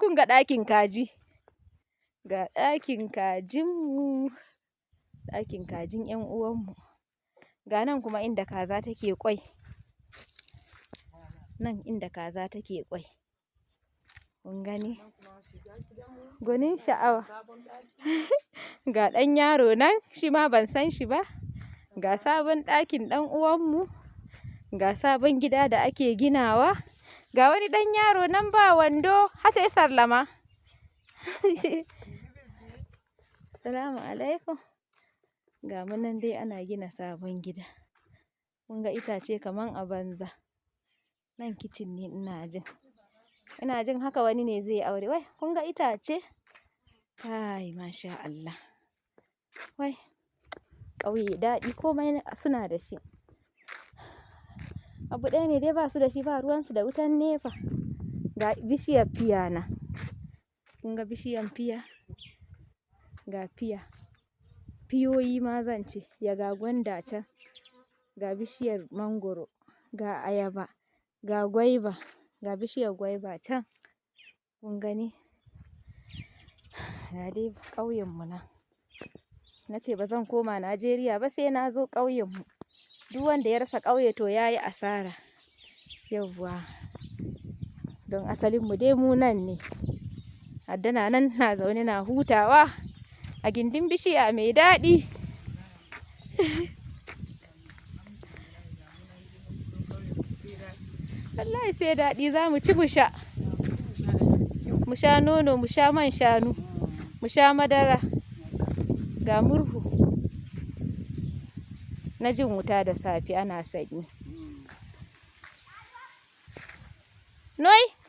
kun ga ɗakin kaji. Ga ɗakin kajinmu, ɗakin kajin 'yan uwanmu. Ga nan kuma inda kaza take ƙwai. Nan inda kaza take ƙwai. Kun gani? Gwanin sha'awa. Ga ɗan yaro nan, shi ma ban san shi ba. Ga sabon ɗakin ɗan uwanmu. Ga sabon gida da ake ginawa. Ga wani ɗan yaro nan ba wando, har sai sallama. Salamu alaikum. Ga mu nan dai ana gina sabon gida. Kun ga itace kaman a banza. Nan kicin ne ina jin. Ina jin haka wani ne zai aure. Wai kun ga itace? Kai masha Allah. Wai ƙauye daɗi komai suna da shi. Abu ɗaya ne dai ba su da shi, ba ruwansu da wutan nefa. Ga bishiyar fiya nan. Kun ga bishiyar fiya? Ga fiya. Fiyoyi ma zan ce. Ya ga gwanda can. Ga bishiyar mangwaro. Ga ayaba. Ga gwaiba. Ga bishiyar gwaiba can. Kun gani? Ga dai ƙauyenmu nan. Na ce ba zan koma Najeriya ba sai na zo ƙauyenmu. Duk wanda ya rasa ƙauye to ya yi asara. Yauwa. Don asalinmu dai mu nan ne. Addana nan na zaune na hutawa a gindin bishiya mai daɗi. Wallahi sai daɗi za mu ci mu sha. Mu sha nono, mu sha man shanu, mu sha madara. Ga murhu na jin wuta da safe ana sanyi. Noi.